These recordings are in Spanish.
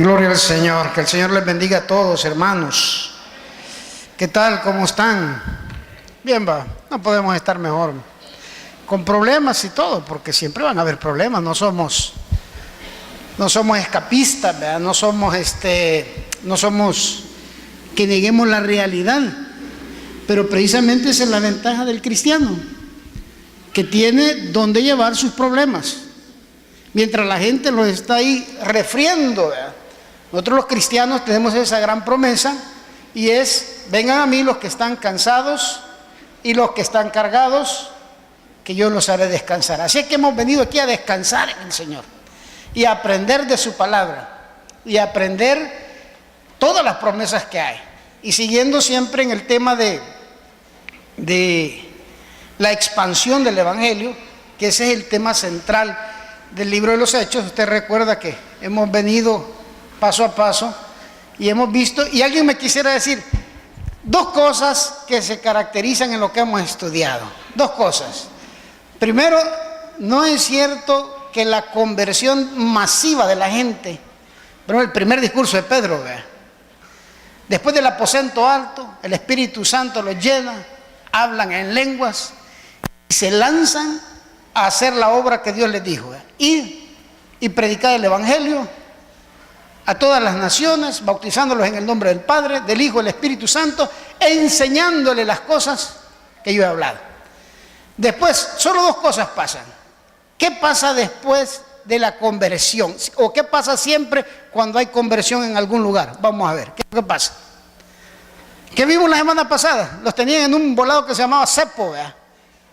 Gloria al Señor, que el Señor les bendiga a todos, hermanos. ¿Qué tal? ¿Cómo están? Bien, va, no podemos estar mejor. Con problemas y todo, porque siempre van a haber problemas. No somos escapistas, ¿verdad? No somos que neguemos la realidad. Pero precisamente esa es la ventaja del cristiano, que tiene donde llevar sus problemas. Mientras la gente los está ahí refriendo, ¿verdad? Nosotros los cristianos tenemos esa gran promesa, y es: vengan a mí los que están cansados y los que están cargados, que yo los haré descansar. Así es que hemos venido aquí a descansar en el Señor y a aprender de su palabra y a aprender todas las promesas que hay, y siguiendo siempre en el tema de la expansión del Evangelio, que ese es el tema central del libro de los Hechos. Usted recuerda que hemos venido paso a paso y hemos visto, y alguien me quisiera decir dos cosas que se caracterizan en lo que hemos estudiado. Dos cosas. Primero, no es cierto que la conversión masiva de la gente, pero el primer discurso de Pedro, ¿verdad? Después del aposento alto, el Espíritu Santo los llena, hablan en lenguas y se lanzan a hacer la obra que Dios les dijo, ¿verdad? Ir y predicar el Evangelio a todas las naciones, bautizándolos en el nombre del Padre, del Hijo y del Espíritu Santo, e enseñándoles las cosas que yo he hablado. Después, solo dos cosas pasan. ¿Qué pasa después de la conversión? ¿O qué pasa siempre cuando hay conversión en algún lugar? Vamos a ver, ¿qué es lo que pasa? ¿Qué vimos la semana pasada? Los tenían en un volado que se llamaba Cepo, ¿verdad?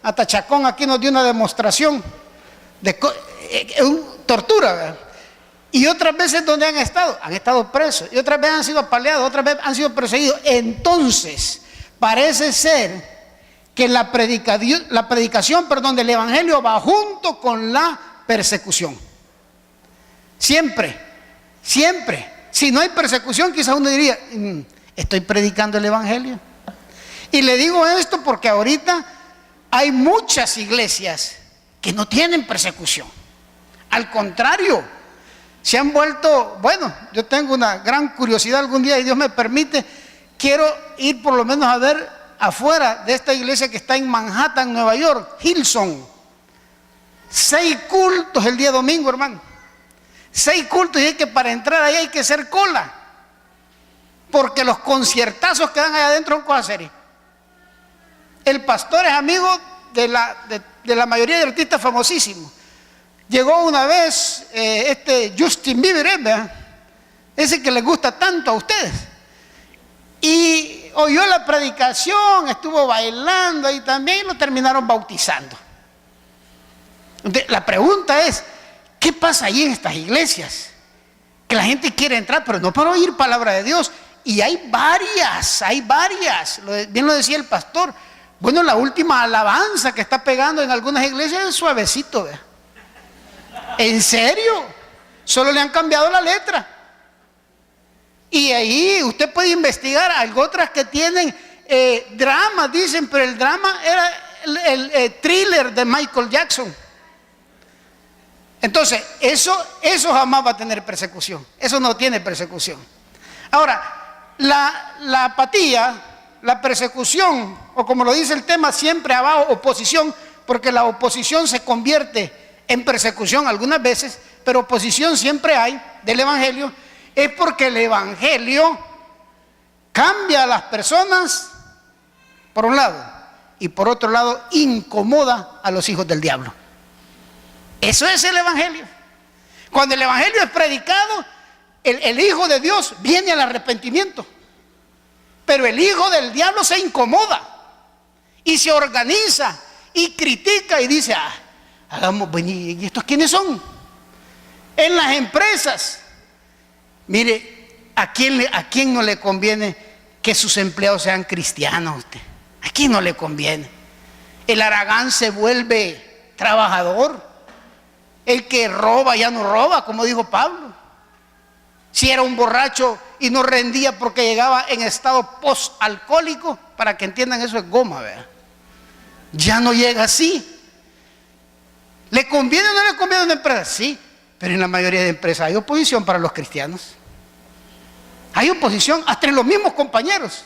Hasta Chacón aquí nos dio una demostración de tortura, ¿verdad? Y otras veces donde han estado presos, y otras veces han sido apaleados, otras veces han sido perseguidos. Entonces, parece ser que la predicación del Evangelio va junto con la persecución. Siempre. Si no hay persecución, quizás uno diría: estoy predicando el Evangelio. Y le digo esto porque ahorita hay muchas iglesias que no tienen persecución. Al contrario, se han vuelto, bueno, yo tengo una gran curiosidad algún día, y Dios me permite, quiero ir por lo menos a ver afuera de esta iglesia que está en Manhattan, Nueva York, Hillsong. 6 cultos el día domingo, hermano. 6 cultos, y es que para entrar ahí hay que hacer cola, porque los conciertazos que dan allá adentro son cosas serias. El pastor es amigo de la mayoría de artistas famosísimos. Llegó una vez Justin Bieber, ¿verdad? Ese que les gusta tanto a ustedes, y oyó la predicación, estuvo bailando ahí también, y lo terminaron bautizando. Entonces, la pregunta es: ¿qué pasa allí en estas iglesias? Que la gente quiere entrar, pero no para oír palabra de Dios. Y hay varias. Bien lo decía el pastor. Bueno, la última alabanza que está pegando en algunas iglesias es suavecito, ¿verdad? ¿En serio? Solo le han cambiado la letra. Y ahí usted puede investigar. Hay otras que tienen drama, dicen, pero el drama era el thriller de Michael Jackson. Entonces, eso jamás va a tener persecución. Eso no tiene persecución. Ahora, la apatía, la persecución, o como lo dice el tema, siempre abajo, oposición, porque la oposición se convierte en persecución algunas veces, pero oposición siempre hay del Evangelio. Es porque el Evangelio cambia a las personas, por un lado, y por otro lado incomoda a los hijos del diablo. Eso es el Evangelio. Cuando el Evangelio es predicado, el Hijo de Dios viene al arrepentimiento, pero el hijo del diablo se incomoda y se organiza y critica y dice: hagamos, ¿y estos quiénes son? En las empresas, mire, ¿a quién no le conviene que sus empleados sean cristianos a usted? ¿A quién no le conviene? El haragán se vuelve trabajador. El que roba ya no roba, como dijo Pablo. Si era un borracho y no rendía porque llegaba en estado post-alcohólico, para que entiendan, eso es goma, ¿verdad? Ya no llega así. ¿Le conviene o no le conviene a una empresa? Sí, pero en la mayoría de empresas hay oposición para los cristianos. Hay oposición hasta en los mismos compañeros.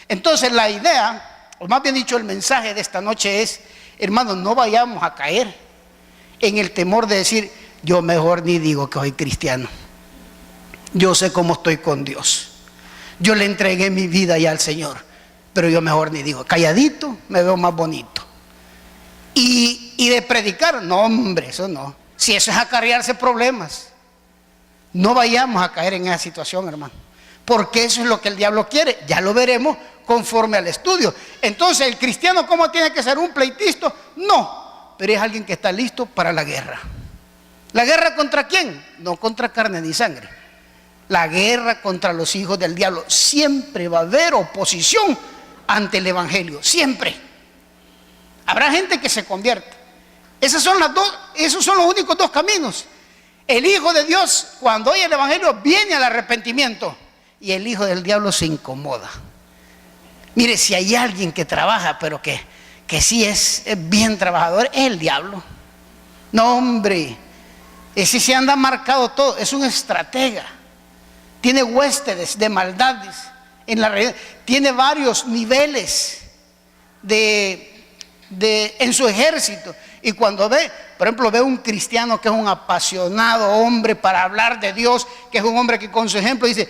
Entonces la idea, o más bien dicho el mensaje de esta noche es, hermanos, no vayamos a caer en el temor de decir, yo mejor ni digo que soy cristiano. Yo sé cómo estoy con Dios. Yo le entregué mi vida ya al Señor, pero yo mejor ni digo. Calladito me veo más bonito. Y de predicar, no hombre, eso no. Si eso es acarrearse problemas, no vayamos a caer en esa situación, hermano. Porque eso es lo que el diablo quiere. Ya lo veremos conforme al estudio. Entonces, ¿el cristiano cómo tiene que ser? ¿Un pleitista? No, pero es alguien que está listo para la guerra. ¿La guerra contra quién? No contra carne ni sangre. La guerra contra los hijos del diablo. Siempre va a haber oposición ante el evangelio, siempre. Habrá gente que se convierte. Esos son los únicos dos caminos. El hijo de Dios, cuando oye el evangelio, viene al arrepentimiento, y el hijo del diablo se incomoda. Mire, si hay alguien que trabaja, pero que sí es bien trabajador, es el diablo. No, hombre, ese se anda marcado todo, es un estratega. Tiene huéspedes de maldades en la realidad, tiene varios niveles en su ejército. Y cuando ve, por ejemplo, ve un cristiano que es un apasionado hombre para hablar de Dios, que es un hombre que con su ejemplo dice,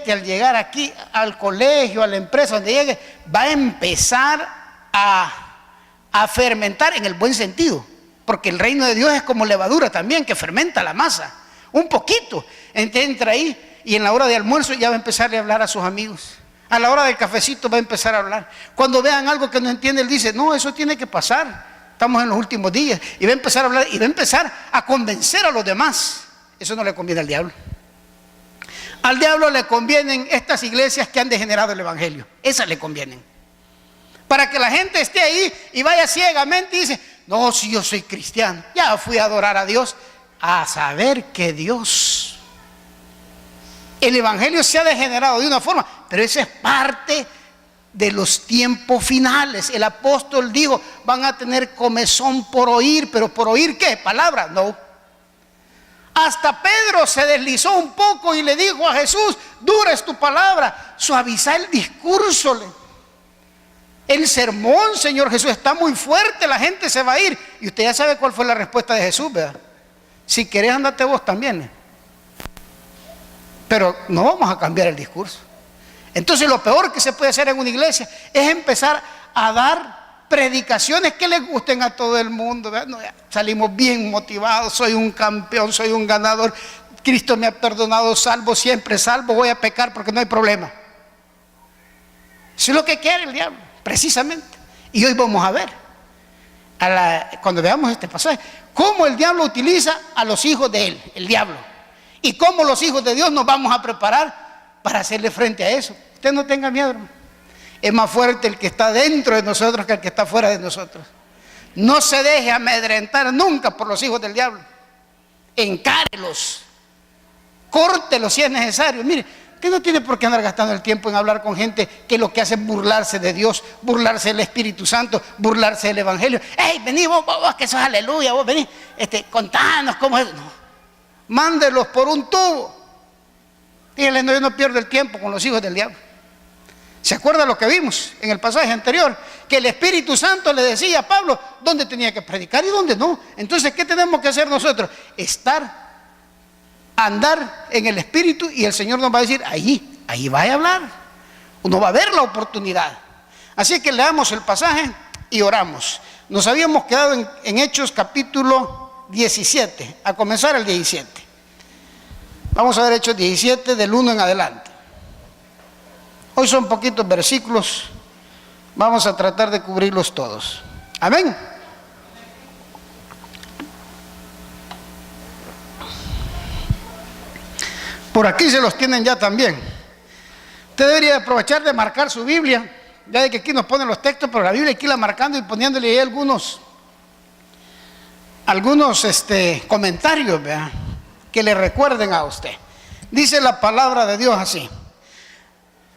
al llegar aquí al colegio, a la empresa, donde llegue, va a empezar a fermentar en el buen sentido, porque el reino de Dios es como levadura también, que fermenta la masa, un poquito. Entonces entra ahí y en la hora de almuerzo ya va a empezar a hablar a sus amigos. A la hora del cafecito va a empezar a hablar. Cuando vean algo que no entiende, él dice, no, eso tiene que pasar. Estamos en los últimos días. Y va a empezar a hablar y va a empezar a convencer a los demás. Eso no le conviene al diablo. Al diablo le convienen estas iglesias que han degenerado el evangelio. Esas le convienen. Para que la gente esté ahí y vaya ciegamente y dice, no, si yo soy cristiano, ya fui a adorar a Dios. A saber que Dios, el evangelio se ha degenerado de una forma, pero eso es parte de los tiempos finales. El apóstol dijo, van a tener comezón por oír, pero ¿por oír qué? ¿Palabra? No. Hasta Pedro se deslizó un poco y le dijo a Jesús, dura es tu palabra, suaviza el discurso. El sermón, Señor Jesús, está muy fuerte, la gente se va a ir. Y usted ya sabe cuál fue la respuesta de Jesús, ¿verdad? Si querés, andate vos también. Pero no vamos a cambiar el discurso. Entonces lo peor que se puede hacer en una iglesia es empezar a dar predicaciones que le gusten a todo el mundo. No, salimos bien motivados, soy un campeón, soy un ganador, Cristo me ha perdonado, salvo siempre, salvo, voy a pecar porque no hay problema. Eso es lo que quiere el diablo, precisamente. Y hoy vamos a ver, cuando veamos este pasaje, cómo el diablo utiliza a los hijos de él, el diablo, y cómo los hijos de Dios nos vamos a preparar para hacerle frente a eso. Usted no tenga miedo, hermano. Es más fuerte el que está dentro de nosotros que el que está fuera de nosotros. No se deje amedrentar nunca por los hijos del diablo. Encárelos, córtelos si es necesario. Mire, usted no tiene por qué andar gastando el tiempo en hablar con gente que lo que hace es burlarse de Dios, burlarse del Espíritu Santo, burlarse del Evangelio. ¡Ey, vení vos que sos aleluya! Vos vení, contanos cómo es. No. Mándelos por un tubo. Díganle, no, yo no pierdo el tiempo con los hijos del diablo. ¿Se acuerda lo que vimos en el pasaje anterior? Que el Espíritu Santo le decía a Pablo dónde tenía que predicar y dónde no. Entonces, ¿qué tenemos que hacer nosotros? Andar en el Espíritu, y el Señor nos va a decir, ahí va a hablar. Uno va a ver la oportunidad. Así que leamos el pasaje y oramos. Nos habíamos quedado en Hechos capítulo 17, a comenzar el 17. Vamos a ver Hechos 17 del 1 en adelante. Hoy son poquitos versículos, vamos a tratar de cubrirlos todos. Amén. Por aquí se los tienen ya también. Usted debería aprovechar de marcar su Biblia, ya de que aquí nos ponen los textos, pero la Biblia aquí la marcando y poniéndole ahí algunos comentarios, ¿verdad?, que le recuerden a usted. Dice la palabra de Dios así: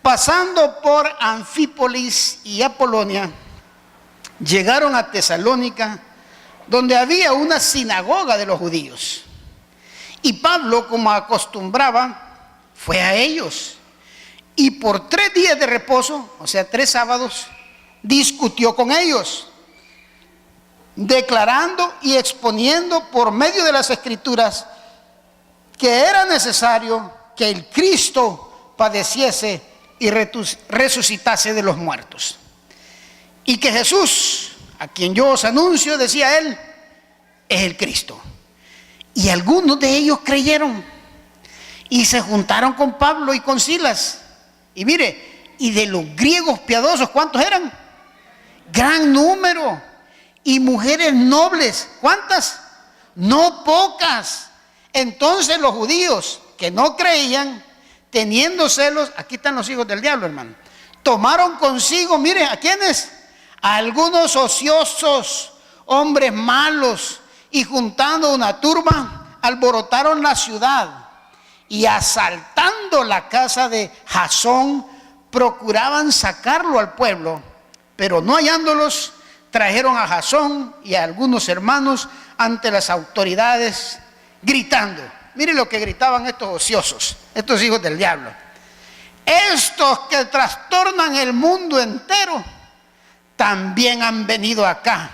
pasando por Anfípolis y Apolonia, llegaron a Tesalónica, donde había una sinagoga de los judíos. Y Pablo, como acostumbraba, fue a ellos. y por 3 días de reposo, o sea, 3 sábados, discutió con ellos, declarando y exponiendo por medio de las Escrituras que era necesario que el Cristo padeciese y resucitase de los muertos. Y que Jesús, a quien yo os anuncio, decía él, es el Cristo. Y algunos de ellos creyeron y se juntaron con Pablo y con Silas. Y mire, y de los griegos piadosos, ¿cuántos eran? Gran número. Y mujeres nobles, ¿cuántas? No pocas. Entonces los judíos que no creían, teniendo celos, aquí están los hijos del diablo, hermano, tomaron consigo, mire, ¿a quiénes? A algunos ociosos, hombres malos, y juntando una turba, alborotaron la ciudad y asaltando la casa de Jasón, procuraban sacarlo al pueblo, pero no hallándolos, trajeron a Jasón y a algunos hermanos ante las autoridades, gritando. Mire lo que gritaban estos ociosos, estos hijos del diablo: estos que trastornan el mundo entero también han venido acá,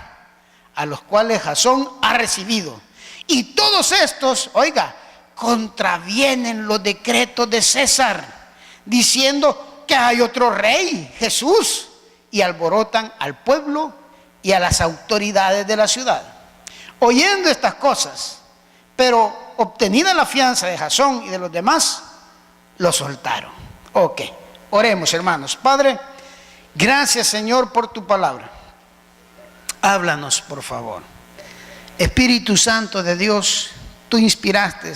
a los cuales Jasón ha recibido. Y todos estos, oiga, contravienen los decretos de César, diciendo que hay otro rey, Jesús, y alborotan al pueblo y a las autoridades de la ciudad. Oyendo estas cosas, pero obtenida la fianza de Jasón y de los demás, lo soltaron. Ok, oremos, hermanos. Padre, gracias, Señor, por tu palabra. Háblanos, por favor. Espíritu Santo de Dios, tú inspiraste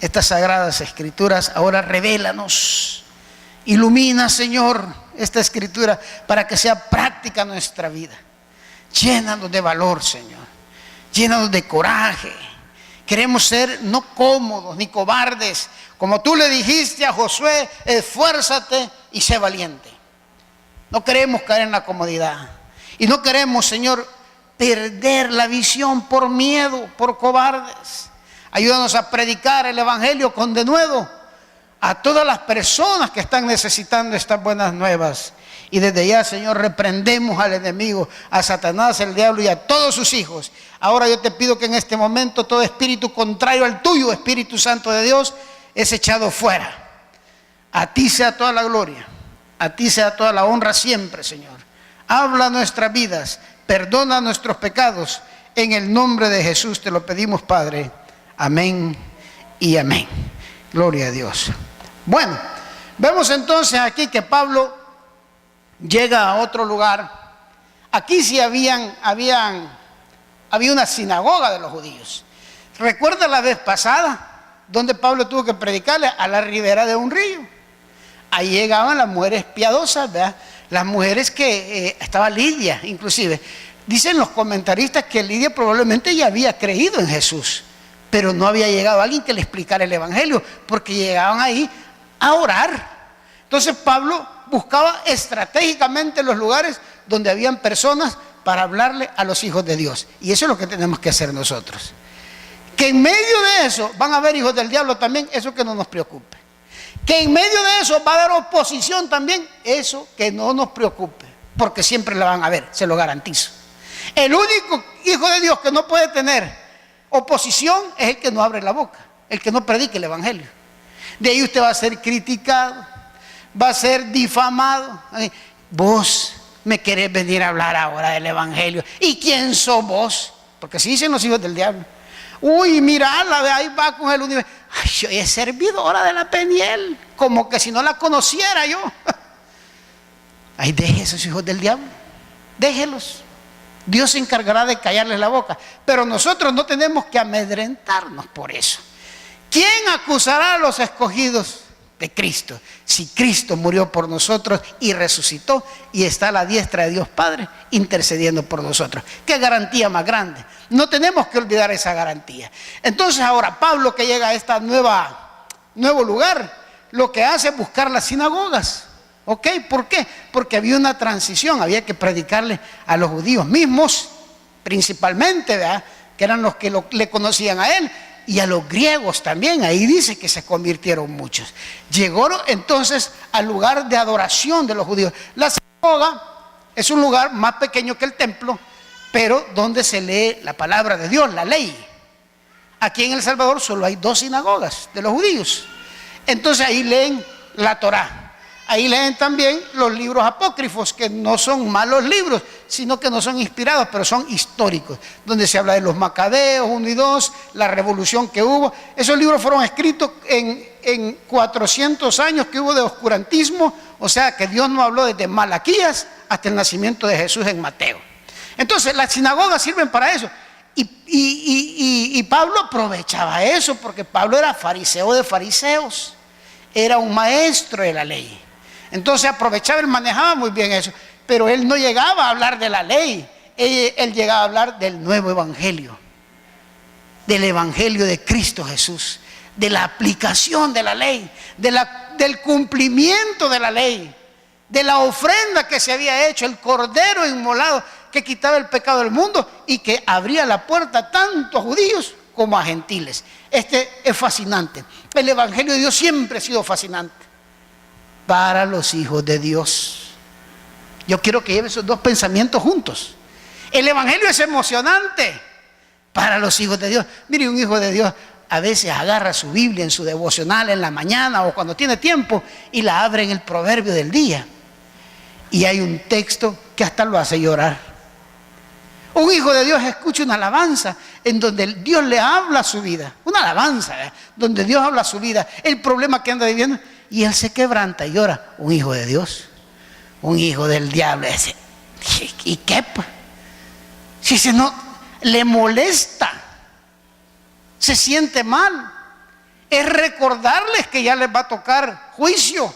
estas sagradas escrituras. Ahora revélanos. Ilumina, Señor, esta escritura para que sea práctica nuestra vida. Llénanos de valor, Señor. Llénanos de coraje. Queremos ser no cómodos ni cobardes. Como tú le dijiste a Josué, esfuérzate y sé valiente. No queremos caer en la comodidad. Y no queremos, Señor, perder la visión por miedo, por cobardes. Ayúdanos a predicar el Evangelio con denuedo a todas las personas que están necesitando estas buenas nuevas. Y desde ya, Señor, reprendemos al enemigo, a Satanás, el diablo y a todos sus hijos. Ahora yo te pido que en este momento todo espíritu contrario al tuyo, Espíritu Santo de Dios, es echado fuera. A ti sea toda la gloria, a ti sea toda la honra siempre, Señor. Habla nuestras vidas, perdona nuestros pecados. En el nombre de Jesús te lo pedimos, Padre. Amén y amén. Gloria a Dios. Bueno, vemos entonces aquí que Pablo llega a otro lugar. Aquí sí había una sinagoga de los judíos. ¿Recuerda la vez pasada donde Pablo tuvo que predicarle? A la ribera de un río. Ahí llegaban las mujeres piadosas, ¿verdad? Las mujeres que estaba Lidia, inclusive. Dicen los comentaristas que Lidia probablemente ya había creído en Jesús, pero no había llegado alguien que le explicara el Evangelio, porque llegaban ahí a orar. Entonces Pablo buscaba estratégicamente los lugares donde habían personas para hablarle a los hijos de Dios. Y eso es lo que tenemos que hacer nosotros. Que en medio de eso van a haber hijos del diablo también, eso que no nos preocupe. Que en medio de eso va a haber oposición también, eso que no nos preocupe, porque siempre la van a ver, se lo garantizo. El único hijo de Dios que no puede tener oposición es el que no abre la boca, el que no predique el Evangelio. De ahí usted va a ser criticado, va a ser difamado. Vos me querés venir a hablar ahora del Evangelio. ¿Y quién sos vos? Porque así dicen los hijos del diablo. Uy, mirala, ahí va con el universo. Ay, yo es servidora de la Peniel, como que si no la conociera yo. Ay, deje esos hijos del diablo, déjelos. Dios se encargará de callarles la boca. Pero nosotros no tenemos que amedrentarnos por eso. ¿Quién acusará a los escogidos de Cristo? Si Cristo murió por nosotros y resucitó y está a la diestra de Dios Padre intercediendo por nosotros. ¿Qué garantía más grande? No tenemos que olvidar esa garantía. Entonces ahora Pablo, que llega a este nuevo lugar, lo que hace es buscar las sinagogas. ¿Ok? ¿Por qué? Porque había una transición, había que predicarle a los judíos mismos, principalmente, ¿verdad?, que eran los que le conocían a él, y a los griegos también. Ahí dice que se convirtieron muchos. Llegó entonces al lugar de adoración de los judíos. La sinagoga es un lugar más pequeño que el templo, pero donde se lee la palabra de Dios, la ley. Aquí en El Salvador solo hay 2 sinagogas de los judíos. Entonces ahí leen la Torá. Ahí leen también los libros apócrifos, que no son malos libros, sino que no son inspirados, pero son históricos, donde se habla de los macabeos 1 y 2, la revolución que hubo. Esos libros fueron escritos en 400 años que hubo de oscurantismo, o sea que Dios no habló desde Malaquías hasta el nacimiento de Jesús en Mateo. Entonces las sinagogas sirven para eso. Y Pablo aprovechaba eso, porque Pablo era fariseo de fariseos, era un maestro de la ley. Entonces aprovechaba, él manejaba muy bien eso, pero él no llegaba a hablar de la ley, él llegaba a hablar del nuevo evangelio, del evangelio de Cristo Jesús, de la aplicación de la ley, del cumplimiento de la ley, de la ofrenda que se había hecho, el cordero inmolado que quitaba el pecado del mundo y que abría la puerta tanto a judíos como a gentiles. Este es fascinante. El evangelio de Dios siempre ha sido fascinante para los hijos de Dios. Yo quiero que lleven esos 2 pensamientos juntos. El evangelio es emocionante para los hijos de Dios. Mire, un hijo de Dios a veces agarra su Biblia en su devocional en la mañana o cuando tiene tiempo y la abre en el proverbio del día. Y hay un texto que hasta lo hace llorar. Un hijo de Dios escucha una alabanza en donde Dios le habla a su vida. Una alabanza, donde Dios habla a su vida, el problema que anda viviendo, y él se quebranta y llora. Un hijo de Dios, un hijo del diablo. Ese, ¿y qué? Si se no le molesta, se siente mal, es recordarles que ya les va a tocar juicio.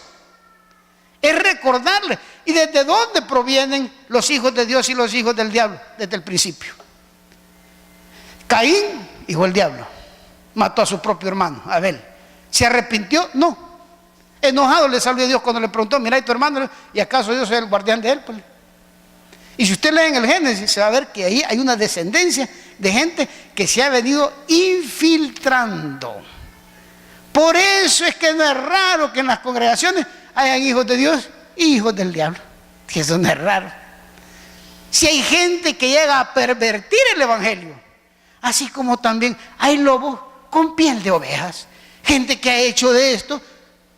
Es recordarles. ¿Y desde dónde provienen los hijos de Dios y los hijos del diablo? Desde el principio. Caín, hijo del diablo, mató a su propio hermano, Abel. ¿Se arrepintió? No. Enojado le salió a Dios cuando le preguntó: mira, ¿y tu hermano? ¿Y acaso yo soy el guardián de él? Pues, y si usted lee en el Génesis, se va a ver que ahí hay una descendencia de gente que se ha venido infiltrando. Por eso es que no es raro que en las congregaciones hayan hijos de Dios y hijos del diablo, que eso no es raro. Si hay gente que llega a pervertir el evangelio, así como también hay lobos con piel de ovejas, gente que ha hecho de esto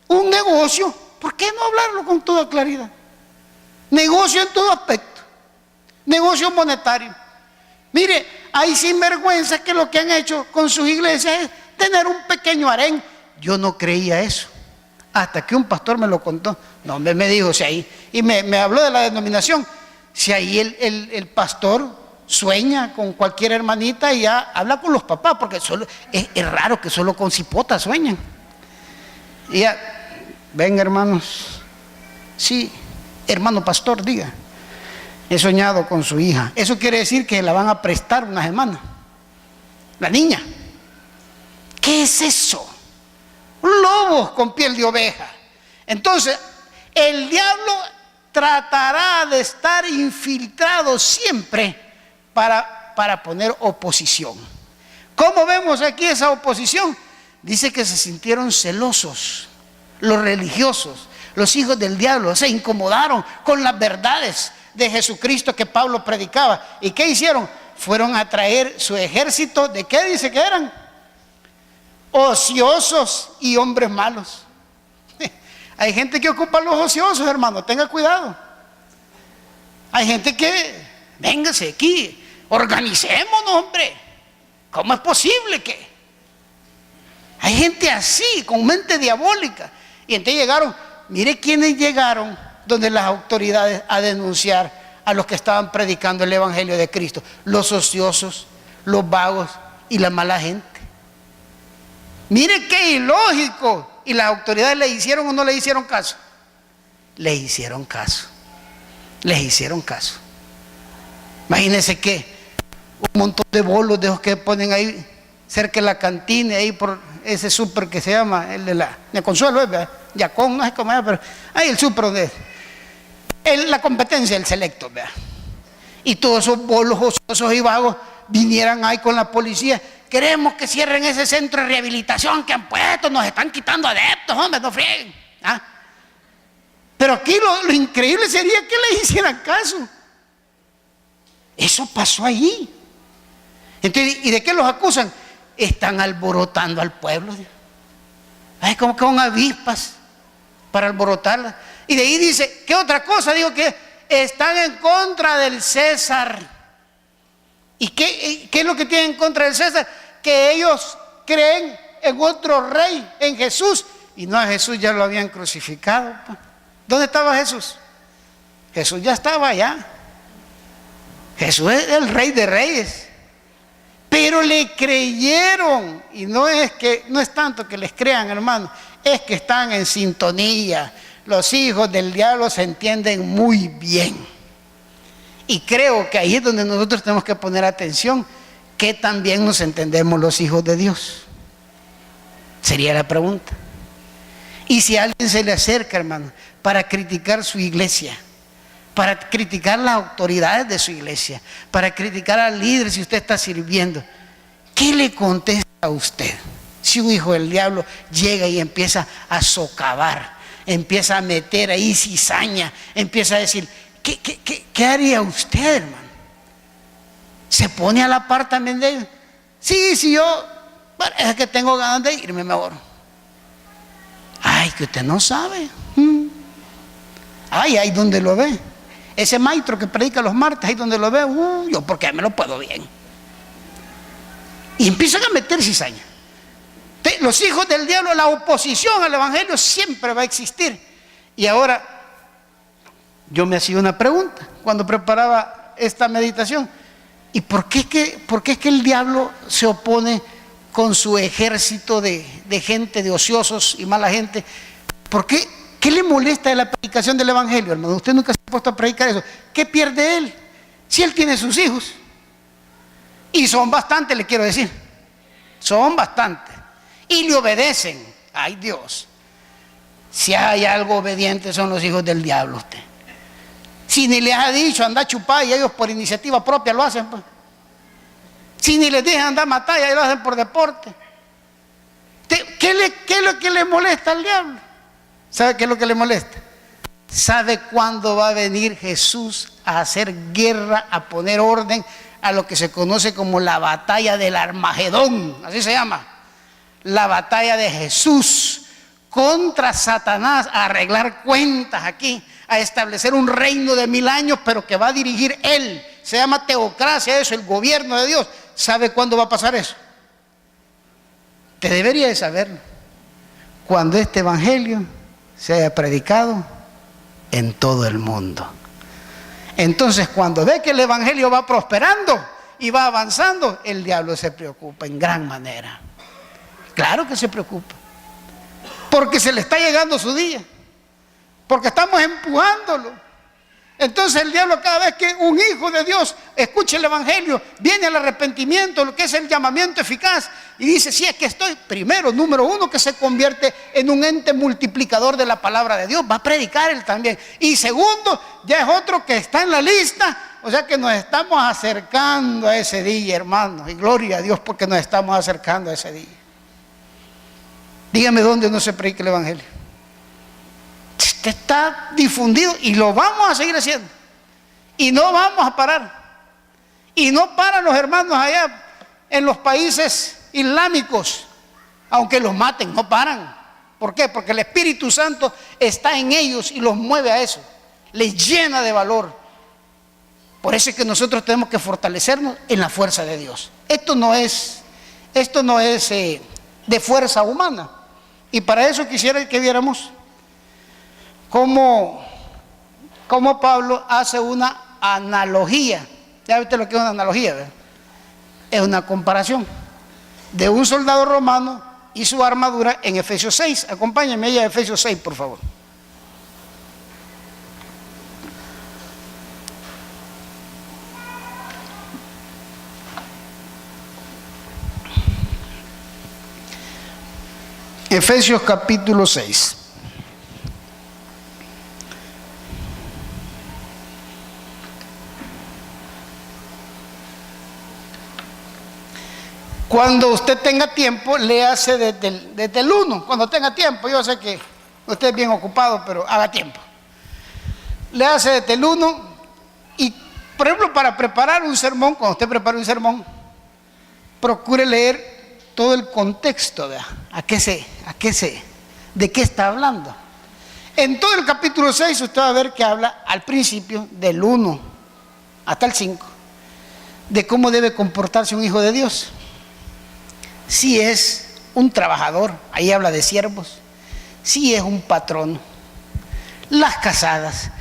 un negocio. ¿Por qué no hablarlo con toda claridad? Negocio en todo aspecto, negocio monetario. Mire, hay sinvergüenzas que lo que han hecho con sus iglesias es tener un pequeño harén. Yo no creía eso, hasta que un pastor me lo contó. No, me dijo, si ahí, y me habló de la denominación, si ahí el pastor sueña con cualquier hermanita y ya habla con los papás, porque solo, es raro que solo con cipotas sueñan. Y ya, ven hermanos, sí, hermano pastor, diga, he soñado con su hija. Eso quiere decir que la van a prestar una semana, la niña. ¿Qué es eso? Un lobo con piel de oveja. Entonces, el diablo tratará de estar infiltrado siempre para poner oposición. ¿Cómo vemos aquí esa oposición? Dice que se sintieron celosos los religiosos, los hijos del diablo, se incomodaron con las verdades de Jesucristo que Pablo predicaba. ¿Y qué hicieron? Fueron a traer su ejército. ¿De qué dice que eran? Ociosos y hombres malos. Hay gente que ocupa los ociosos, hermano, tenga cuidado. Hay gente que, véngase aquí, organicémonos, hombre. ¿Cómo es posible que? Hay gente así, con mente diabólica. Y entonces llegaron, mire quiénes llegaron donde las autoridades a denunciar a los que estaban predicando el evangelio de Cristo: los ociosos, los vagos y la mala gente. Mire qué ilógico. ¿Y las autoridades le hicieron o no le hicieron caso? Le hicieron caso. Les hicieron caso. Imagínense que un montón de bolos de esos que ponen ahí cerca de la cantina, ahí por ese súper que se llama el de Consuelo, Yacón, no sé cómo es, pero ahí el súper donde la competencia del selecto, ¿verdad? Y todos esos bolos ociosos y vagos vinieran ahí con la policía queremos que cierren ese centro de rehabilitación que han puesto, nos están quitando adeptos, hombre, no frieguen. ¿Ah? Pero aquí lo increíble sería que le hicieran caso. Eso pasó allí. Entonces, ¿y de qué los acusan? Están alborotando al pueblo. Ay, como que son avispas para alborotarla. Y de ahí dice, ¿qué otra cosa? Digo que están en contra del César. ¿Y qué es lo que tienen en contra del César? Que ellos creen en otro rey, en Jesús. Y no, a Jesús ya lo habían crucificado. ¿Dónde estaba Jesús? Jesús ya estaba allá. Jesús es el Rey de Reyes. Pero le creyeron. Y no es tanto que les crean, hermano, es que están en sintonía. Los hijos del diablo se entienden muy bien. Y creo que ahí es donde nosotros tenemos que poner atención, que también nos entendemos los hijos de Dios. Sería la pregunta. Y si a alguien se le acerca, hermano, para criticar su iglesia, para criticar las autoridades de su iglesia, para criticar al líder si usted está sirviendo, ¿qué le contesta a usted? Si un hijo del diablo llega y empieza a socavar, empieza a meter ahí cizaña, empieza a decir, ¿qué haría usted, hermano? ¿Se pone a la par también de ellos? Sí, yo, bueno, es que tengo ganas de irme mejor. Ay, que usted no sabe. Ay, ahí donde lo ve. Ese maestro que predica los martes, ahí donde lo ve, yo porque me lo puedo bien. Y empiezan a meter cizaña. Los hijos del diablo, la oposición al evangelio siempre va a existir. Y ahora, yo me hacía una pregunta cuando preparaba esta meditación. ¿Y por qué es que el diablo se opone con su ejército de gente, de ociosos y mala gente? ¿Por qué? ¿Qué le molesta de la predicación del evangelio, hermano? Usted nunca se ha puesto a predicar eso. ¿Qué pierde él? Si él tiene sus hijos. Y son bastantes, le quiero decir. Son bastantes. Y le obedecen. Ay, Dios. Si hay algo obediente son los hijos del diablo usted. Si ni les ha dicho anda a chupar y ellos por iniciativa propia lo hacen, pues. Si ni les dejan andar a matar y ellos lo hacen por deporte. ¿Qué es lo que le molesta al diablo? ¿Sabe qué es lo que le molesta? ¿Sabe cuándo va a venir Jesús a hacer guerra, a poner orden a lo que se conoce como la batalla del Armagedón? Así se llama. La batalla de Jesús contra Satanás, a arreglar cuentas aquí, a establecer un reino de 1000 años, pero que va a dirigir él. Se llama teocracia eso, el gobierno de Dios. ¿Sabe cuándo va a pasar eso? Te debería de saberlo. Cuando este evangelio se haya predicado en todo el mundo. Entonces, cuando ve que el evangelio va prosperando y va avanzando, el diablo se preocupa en gran manera. Claro que se preocupa. Porque se le está llegando su día. Porque estamos empujándolo. Entonces el diablo, cada vez que un hijo de Dios escucha el evangelio, viene al arrepentimiento, lo que es el llamamiento eficaz, y dice, sí, es que estoy, primero, número uno, que se convierte en un ente multiplicador de la palabra de Dios, va a predicar él también. Y segundo, ya es otro que está en la lista, o sea que nos estamos acercando a ese día, hermanos, y gloria a Dios porque nos estamos acercando a ese día. Dígame dónde no se predica el evangelio. Este está difundido y lo vamos a seguir haciendo. Y no vamos a parar. Y no paran los hermanos allá en los países islámicos. Aunque los maten, no paran. ¿Por qué? Porque el Espíritu Santo está en ellos y los mueve a eso. Les llena de valor. Por eso es que nosotros tenemos que fortalecernos en la fuerza de Dios. Esto no es de fuerza humana. Y para eso quisiera que viéramos cómo Pablo hace una analogía. Ya viste lo que es una analogía, ¿verdad? Es una comparación de un soldado romano y su armadura en Efesios 6. Acompáñenme ahí a Efesios 6, por favor. Efesios capítulo 6. Cuando usted tenga tiempo, léase desde el 1, cuando tenga tiempo. Yo sé que usted es bien ocupado, pero haga tiempo. Léase desde el 1 y, por ejemplo, para preparar un sermón, cuando usted prepara un sermón, procure leer todo el contexto, ¿verdad? ¿De qué está hablando? En todo el capítulo 6 usted va a ver que habla al principio del 1 hasta el 5 de cómo debe comportarse un hijo de Dios. Si es un trabajador, ahí habla de siervos. Si es un patrón, las casadas.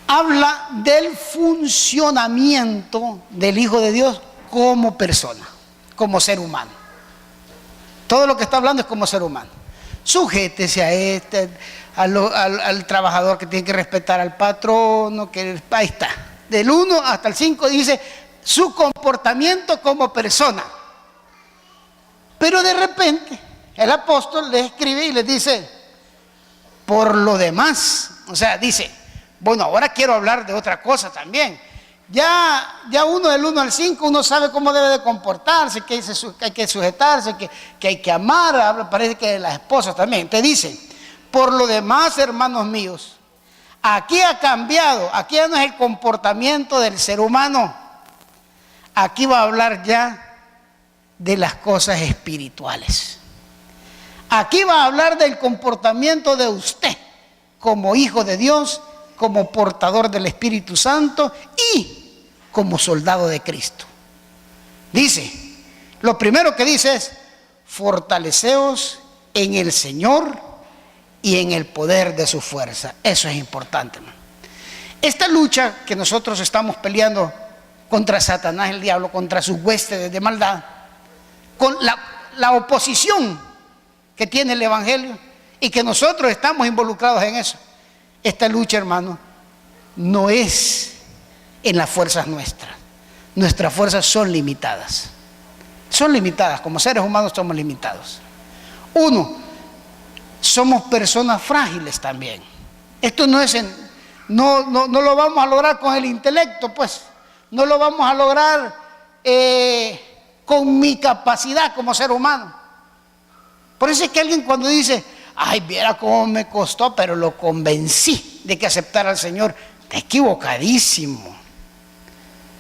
Habla del funcionamiento del hijo de Dios como persona, como ser humano. Todo lo que está hablando es como ser humano. Sujétese a al trabajador, que tiene que respetar al patrono, que ahí está. Del 1 hasta el 5 dice su comportamiento como persona. Pero de repente el apóstol les escribe y les dice, por lo demás, o sea, dice, bueno, ahora quiero hablar de otra cosa también. Ya uno del 1 al 5, uno sabe cómo debe de comportarse, que hay que sujetarse, que hay que amar, parece que las esposas también. Te dice, por lo demás, hermanos míos, aquí ha cambiado, aquí ya no es el comportamiento del ser humano, aquí va a hablar ya de las cosas espirituales. Aquí va a hablar del comportamiento de usted como hijo de Dios, como portador del Espíritu Santo y como soldado de Cristo. Dice, lo primero que dice es, fortaleceos en el Señor y en el poder de su fuerza. Eso es importante, hermano. Esta lucha que nosotros estamos peleando contra Satanás, el diablo, contra sus huestes de maldad, con la oposición que tiene el Evangelio y que nosotros estamos involucrados en eso. Esta lucha, hermano, no es en las fuerzas nuestras. Nuestras fuerzas son limitadas. Son limitadas, como seres humanos somos limitados. Uno, somos personas frágiles también. Esto no es no lo vamos a lograr con el intelecto, pues. No lo vamos a lograr con mi capacidad como ser humano. Por eso es que alguien cuando dice, ay, viera cómo me costó, pero lo convencí de que aceptara al Señor, está equivocadísimo.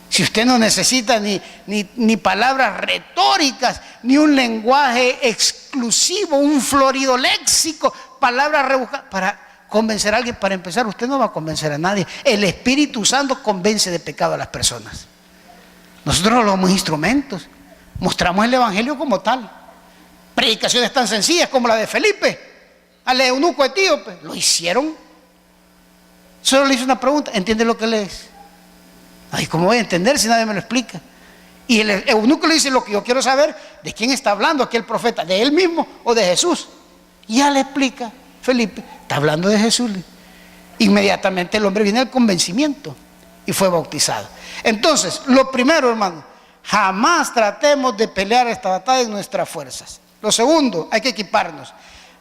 Si usted no necesita ni palabras retóricas, ni un lenguaje exclusivo, un florido léxico, palabras rebuscadas, para convencer a alguien, para empezar, usted no va a convencer a nadie. El Espíritu Santo convence de pecado a las personas. Nosotros no somos instrumentos, mostramos el Evangelio como tal. Predicaciones tan sencillas como la de Felipe al eunuco etíope, lo hicieron. Solo le hice una pregunta, ¿entiende lo que lees? Ay, ¿cómo voy a entender si nadie me lo explica? Y el eunuco le dice, lo que yo quiero saber, ¿de quién está hablando aquí el profeta? ¿De él mismo o de Jesús? Y ya le explica Felipe, está hablando de Jesús. Inmediatamente el hombre viene al convencimiento y fue bautizado. Entonces, lo primero, hermano, jamás tratemos de pelear esta batalla en nuestras fuerzas. Lo segundo, hay que equiparnos,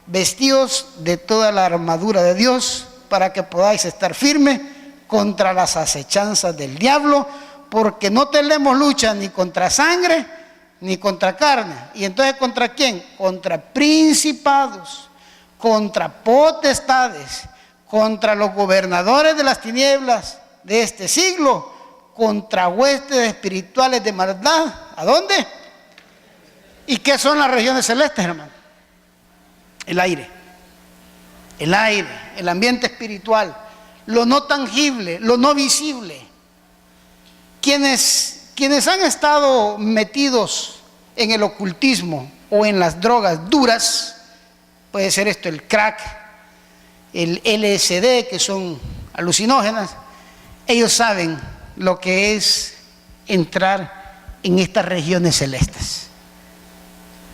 vestidos de toda la armadura de Dios, para que podáis estar firmes contra las acechanzas del diablo, porque no tenemos lucha ni contra sangre ni contra carne. ¿Y entonces contra quién? Contra principados, contra potestades, contra los gobernadores de las tinieblas de este siglo, contra huestes espirituales de maldad. ¿A dónde? ¿Y qué son las regiones celestes, hermano? El aire, el ambiente espiritual, lo no tangible, lo no visible. Quienes han estado metidos en el ocultismo o en las drogas duras, puede ser esto, el crack, el LSD, que son alucinógenas, ellos saben lo que es entrar en estas regiones celestes.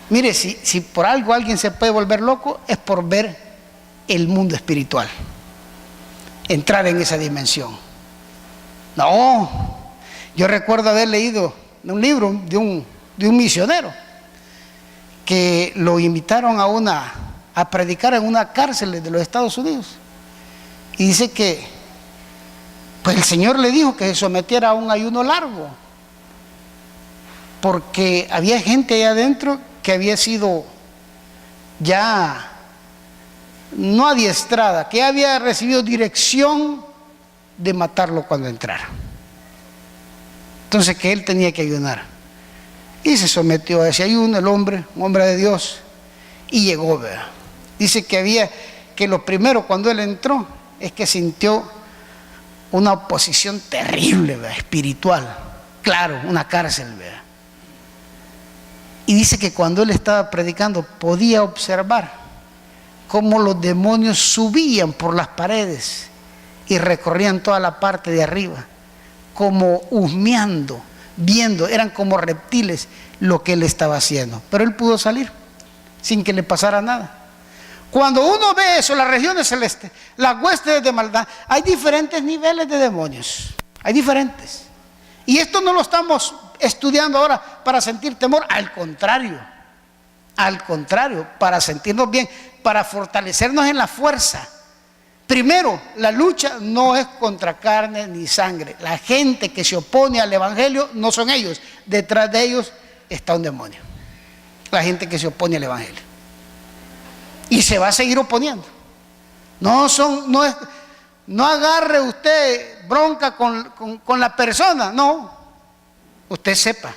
Mire, si por algo alguien se puede volver loco, es por ver el mundo espiritual, entrar en esa dimensión. No, yo recuerdo haber leído un libro de un misionero que lo invitaron a predicar en una cárcel de los Estados Unidos, y dice que pues el Señor le dijo que se sometiera a un ayuno largo. porque había gente allá adentro que había sido ya no adiestrada, que había recibido dirección de matarlo cuando entrara. Entonces que él tenía que ayunar. Y se sometió a ese ayuno el hombre, un hombre de Dios, y llegó, ¿verdad? Dice que lo primero cuando él entró es que sintió una oposición terrible, ¿verdad? Espiritual, claro, una cárcel, ¿verdad? Y dice que cuando él estaba predicando podía observar cómo los demonios subían por las paredes y recorrían toda la parte de arriba, como husmeando, viendo, eran como reptiles lo que él estaba haciendo. Pero él pudo salir sin que le pasara nada. Cuando uno ve eso, las regiones celestes, las huestes de maldad, hay diferentes niveles de demonios, hay diferentes. Y esto no lo estamos estudiando ahora para sentir temor, al contrario, para sentirnos bien, para fortalecernos en la fuerza. Primero, la lucha no es contra carne ni sangre. La gente que se opone al evangelio no son ellos, detrás de ellos está un demonio. La gente que se opone al evangelio. Y se va a seguir oponiendo. No agarre usted bronca con la persona, no. Usted sepa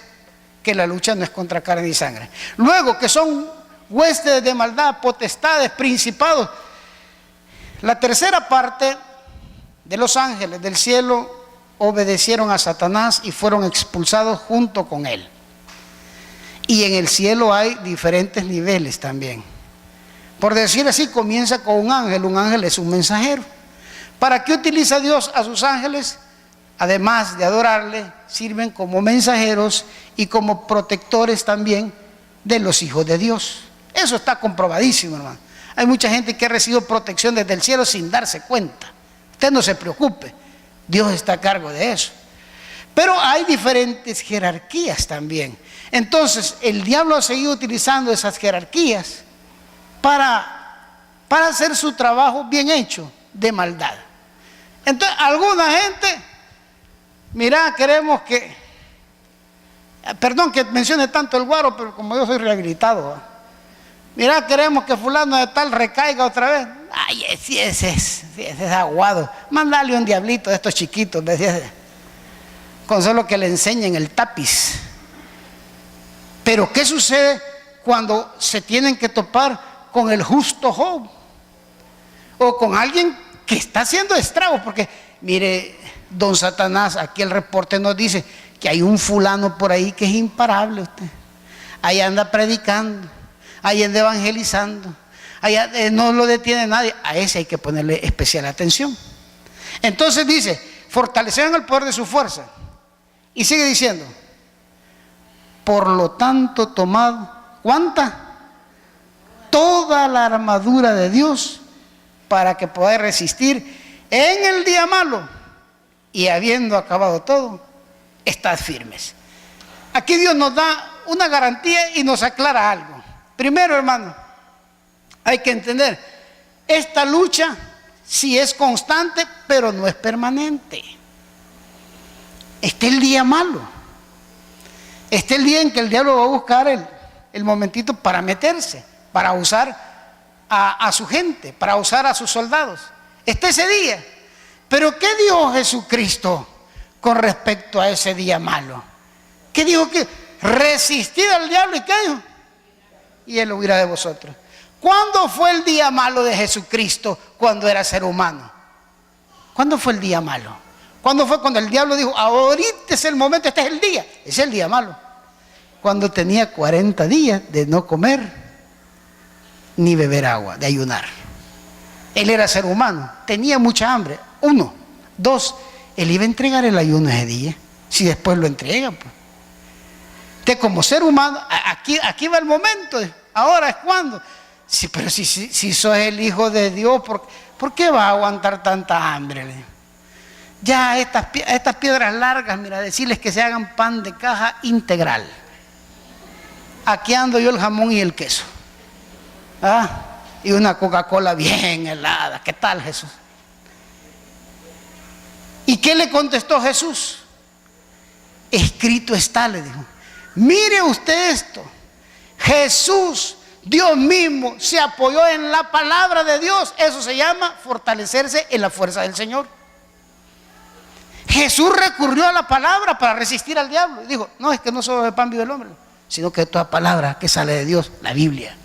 que la lucha no es contra carne y sangre. Luego, que son huestes de maldad, potestades, principados. La tercera parte de los ángeles del cielo obedecieron a Satanás y fueron expulsados junto con él. Y en el cielo hay diferentes niveles también. Por decir así, comienza con un ángel es un mensajero. ¿Para qué utiliza Dios a sus ángeles? Además de adorarle, sirven como mensajeros y como protectores también de los hijos de Dios. Eso está comprobadísimo, hermano. Hay mucha gente que ha recibido protección desde el cielo sin darse cuenta. Usted no se preocupe, Dios está a cargo de eso. Pero hay diferentes jerarquías también. Entonces, el diablo ha seguido utilizando esas jerarquías para hacer su trabajo bien hecho de maldad. Entonces, alguna gente, mira, queremos que, perdón que mencione tanto el guaro, pero como yo soy rehabilitado, ¿eh? Mira, queremos que fulano de tal recaiga otra vez. Ay, ese es aguado. Mándale un diablito de estos chiquitos, decía, con solo que le enseñen el tapiz. Pero ¿qué sucede cuando se tienen que topar con el justo Job? O con alguien que está haciendo estragos, porque mire, don Satanás, aquí el reporte nos dice que hay un fulano por ahí que es imparable usted. Ahí anda predicando, ahí anda evangelizando, allá no lo detiene nadie. A ese hay que ponerle especial atención. Entonces dice, fortalecerán el poder de su fuerza. Y sigue diciendo, por lo tanto tomad, ¿cuánta? Toda la armadura de Dios para que podáis resistir en el día malo, y habiendo acabado todo, estad firmes. Aquí Dios nos da una garantía y nos aclara algo. Primero, hermano, hay que entender, esta lucha sí es constante, pero no es permanente. Está el día malo. Está el día en que el diablo va a buscar el momentito para meterse, para usar a su gente, para usar a sus soldados. Está ese día. Pero ¿qué dijo Jesucristo con respecto a ese día malo? ¿Qué dijo? Que resistid al diablo, ¿y qué dijo? Y él huirá de vosotros. ¿Cuándo fue el día malo de Jesucristo cuando era ser humano? ¿Cuándo fue el día malo? ¿Cuándo fue cuando el diablo dijo, ahorita es el momento, este es el día? Ese es el día malo. Cuando tenía 40 días de no comer ni beber agua, de ayunar. Él era ser humano, tenía mucha hambre. 1, 2, él iba a entregar el ayuno ese día, si después lo entrega, pues. Usted como ser humano, aquí va el momento, ahora es cuando. Sí, pero si sos el Hijo de Dios, ¿por qué va a aguantar tanta hambre? Ya estas piedras largas, mira, decirles que se hagan pan de caja integral. Aquí ando yo el jamón y el queso. Y una Coca-Cola bien helada. ¿Qué tal, Jesús? ¿Y qué le contestó Jesús? Escrito está, le dijo. Mire usted esto. Jesús, Dios mismo, se apoyó en la palabra de Dios. Eso se llama fortalecerse en la fuerza del Señor. Jesús recurrió a la palabra para resistir al diablo. Y dijo, no, es que no solo de pan vive el hombre, sino que de toda palabra que sale de Dios, la Biblia.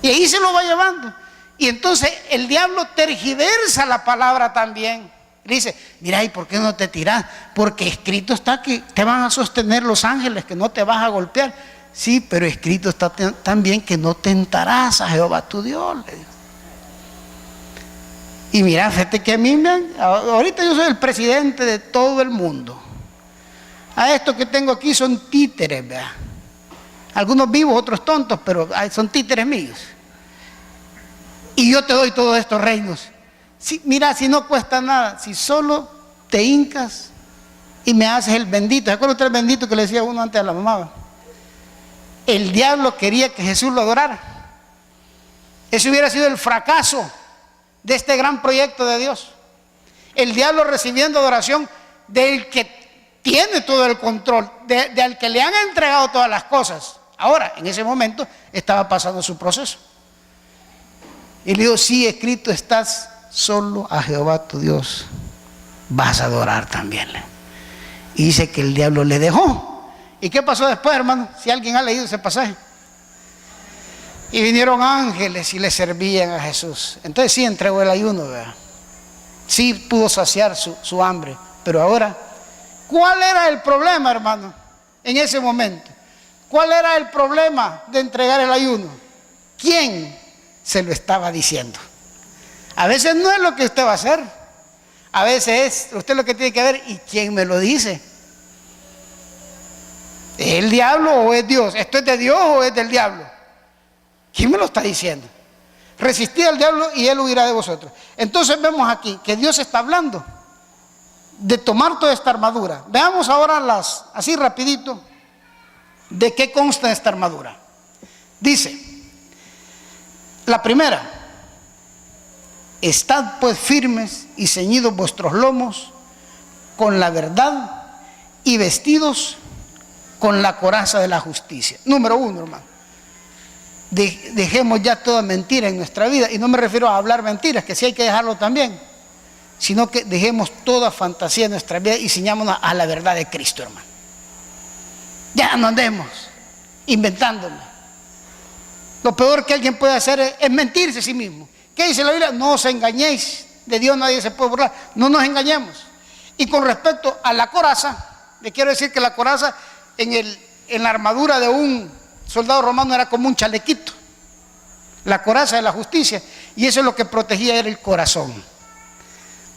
Y ahí se lo va llevando. Y entonces el diablo tergiversa la palabra también. Le dice, mira, ¿y por qué no te tiras? Porque escrito está que te van a sostener los ángeles, que no te vas a golpear. Sí, pero escrito está también que no tentarás a Jehová tu Dios. Le dijo. Y mira, fíjate que a mí ahorita yo soy el presidente de todo el mundo. A estos que tengo aquí son títeres, ¿verdad? Algunos vivos, otros tontos, pero son títeres míos. Y yo te doy todos estos reinos. Sí, mira, si no cuesta nada, si solo te hincas y me haces el bendito. ¿Se acuerda usted el bendito que le decía uno antes a la mamá? El diablo quería que Jesús lo adorara. Ese hubiera sido el fracaso de este gran proyecto de Dios. El diablo recibiendo adoración del que tiene todo el control, al que le han entregado todas las cosas. Ahora, en ese momento, estaba pasando su proceso. Y le digo, sí, escrito estás, solo a Jehová tu Dios vas a adorar también. Y dice que el diablo le dejó. ¿Y qué pasó después, hermano? Si alguien ha leído ese pasaje. Y vinieron ángeles y le servían a Jesús. Entonces sí entregó el ayuno, ¿verdad? Sí pudo saciar su hambre. Pero ahora, ¿cuál era el problema, hermano? En ese momento, ¿cuál era el problema de entregar el ayuno? ¿Quién se lo estaba diciendo? A veces no es lo que usted va a hacer. A veces es usted lo que tiene que ver. ¿Y quién me lo dice? ¿Es el diablo o es Dios? ¿Esto es de Dios o es del diablo? ¿Quién me lo está diciendo? Resistid al diablo y él huirá de vosotros. Entonces vemos aquí que Dios está hablando de tomar toda esta armadura. Veamos ahora así rapidito, de qué consta esta armadura. Dice, la primera, estad pues firmes y ceñidos vuestros lomos con la verdad y vestidos con la coraza de la justicia. Número uno, hermano. Dejemos ya toda mentira en nuestra vida. Y no me refiero a hablar mentiras, que sí hay que dejarlo también, sino que dejemos toda fantasía en nuestra vida y ciñámonos a la verdad de Cristo, hermano. Ya no andemos inventándonos. Lo peor que alguien puede hacer es mentirse a sí mismo. ¿Qué dice la Biblia? No os engañéis, de Dios nadie se puede burlar. No nos engañemos. Y con respecto a la coraza, le quiero decir que la coraza en la armadura de un soldado romano era como un chalequito, la coraza de la justicia, y eso es lo que protegía, era el corazón.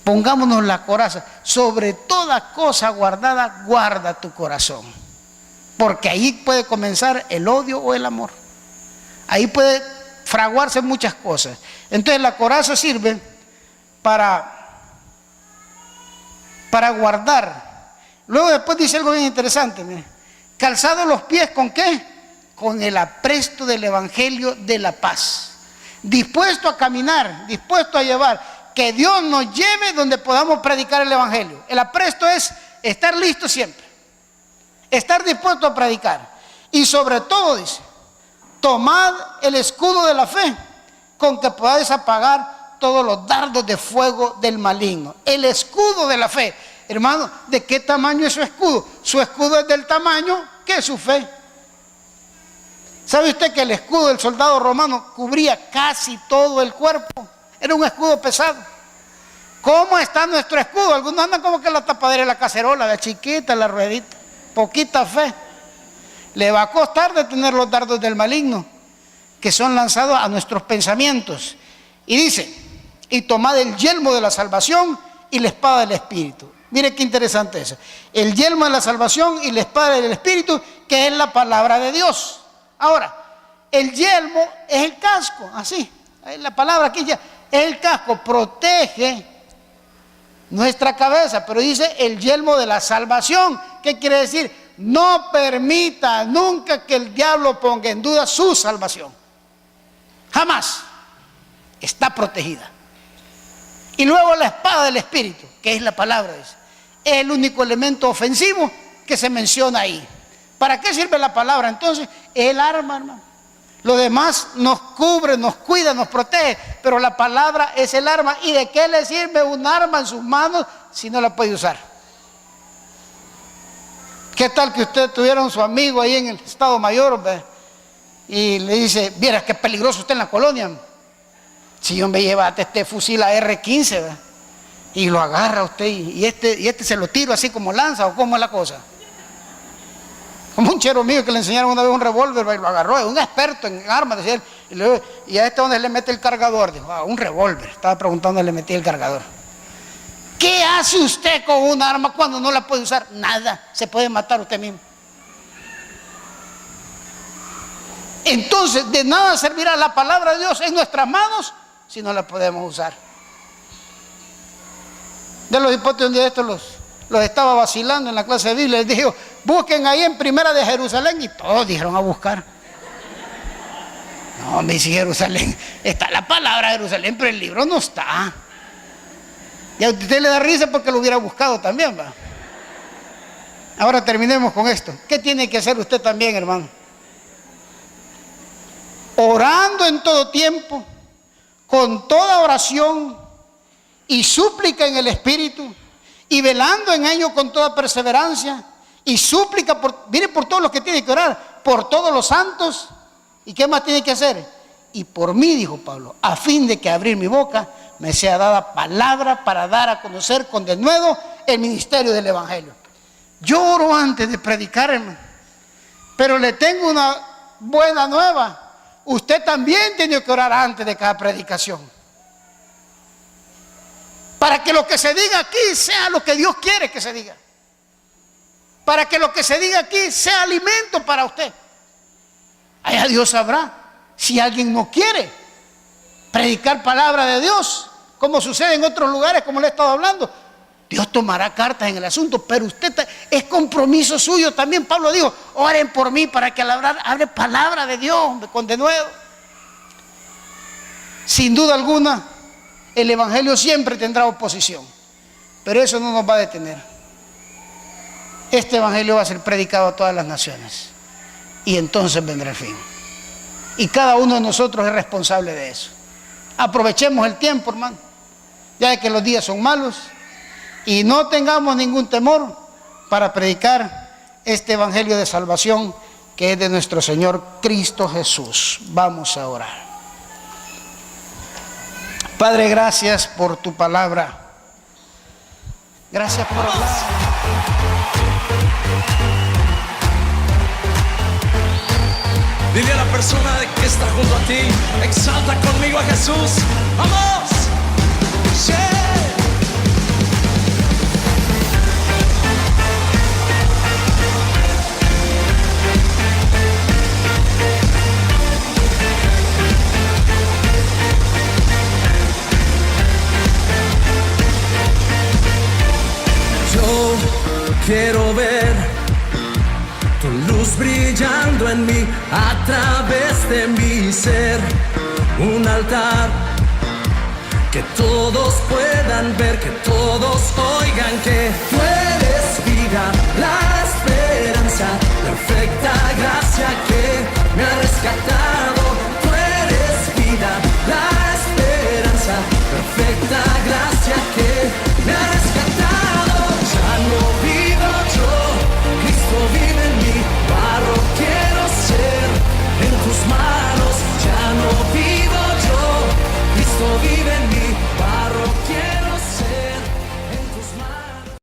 Pongámonos la coraza. Sobre toda cosa guardada, guarda tu corazón, porque ahí puede comenzar el odio o el amor. Ahí puede fraguarse muchas cosas. Entonces la coraza sirve para guardar. Luego después dice algo bien interesante, mire. Calzados los pies, ¿con qué? Con el apresto del evangelio de la paz. Dispuesto a caminar, dispuesto a llevar, que Dios nos lleve donde podamos predicar el evangelio. El apresto es estar listo siempre, estar dispuesto a predicar. Y sobre todo dice, tomad el escudo de la fe, con que podáis apagar todos los dardos de fuego del maligno. El escudo de la fe. Hermano, ¿de qué tamaño es su escudo? Su escudo es del tamaño que es su fe. ¿Sabe usted que el escudo del soldado romano cubría casi todo el cuerpo? Era un escudo pesado. ¿Cómo está nuestro escudo? Algunos andan como que la tapadera de la cacerola, la chiquita, la ruedita. Poquita fe. Le va a costar detener los dardos del maligno que son lanzados a nuestros pensamientos. Y dice, y tomad el yelmo de la salvación y la espada del Espíritu. Mire qué interesante eso. El yelmo de la salvación y la espada del Espíritu, que es la palabra de Dios. Ahora, el yelmo es el casco, así, la palabra aquí ya, es el casco, protege nuestra cabeza, pero dice el yelmo de la salvación. ¿Qué quiere decir? No permita nunca que el diablo ponga en duda su salvación. Jamás. Está protegida. Y luego la espada del Espíritu, que es la palabra, es el único elemento ofensivo que se menciona ahí. ¿Para qué sirve la palabra? Entonces, el arma, hermano. Lo demás nos cubre, nos cuida, nos protege, pero la palabra es el arma. ¿Y de qué le sirve un arma en sus manos si no la puede usar? ¿Qué tal que usted tuviera a su amigo ahí en el Estado Mayor, ¿ve? Y le dice, viera qué peligroso usted en la colonia? Si yo me lleva este fusil a R-15, ¿ve? Y lo agarra usted y este se lo tiro así como lanza, ¿o cómo es la cosa? Como un chero mío que le enseñaron una vez un revólver y lo agarró, es un experto en armas, decía él, y a donde le mete el cargador, dijo, un revólver, estaba preguntando dónde le metía el cargador. ¿Qué hace usted con un arma cuando no la puede usar? Nada, se puede matar usted mismo. Entonces, de nada servirá la palabra de Dios en nuestras manos si no la podemos usar. De los hipótesis, un día de estos los estaba vacilando en la clase de Biblia, les dijo, busquen ahí en Primera de Jerusalén, y todos dijeron a buscar. No, me dice Jerusalén, está la palabra Jerusalén, pero el libro no está. Y a usted le da risa porque lo hubiera buscado también, ¿va? Ahora terminemos con esto. ¿Qué tiene que hacer usted también, hermano? Orando en todo tiempo, con toda oración y súplica en el Espíritu, y velando en ello con toda perseverancia, y súplica mire por todos los que tiene que orar, por todos los santos. ¿Y qué más tiene que hacer? Y por mí, dijo Pablo, a fin de que abrir mi boca me sea dada palabra para dar a conocer con denuedo el ministerio del Evangelio. Yo oro antes de predicar, hermano, pero le tengo una buena nueva. Usted también tiene que orar antes de cada predicación, para que lo que se diga aquí sea lo que Dios quiere que se diga, para que lo que se diga aquí sea alimento para usted. Allá Dios sabrá si alguien no quiere predicar palabra de Dios, como sucede en otros lugares, como le he estado hablando. Dios tomará cartas en el asunto, pero usted es compromiso suyo también. Pablo dijo, oren por mí para que al hablar hable palabra de Dios con denuedo. Sin duda alguna, el Evangelio siempre tendrá oposición, pero eso no nos va a detener. Este Evangelio va a ser predicado a todas las naciones, y entonces vendrá el fin. Y cada uno de nosotros es responsable de eso. Aprovechemos el tiempo, hermano, ya que los días son malos, y no tengamos ningún temor para predicar este Evangelio de salvación que es de nuestro Señor Cristo Jesús. Vamos a orar. Padre, gracias por tu palabra. Gracias por hablar. Dile a la persona que está junto a ti, exalta conmigo a Jesús. ¡Vamos! ¡Sí! Yo quiero ver tu luz brillando en mí, a través de mi ser, un altar que todos puedan ver, que todos oigan que tú eres vida, la esperanza, perfecta gracia que me ha rescatado. Tú eres vida, la esperanza, perfecta gracia que me ha rescatado. Ya no vivo yo, Cristo vive en mí, barro quiero ser en tus manos. Ya no vivo yo, Cristo vive en mí.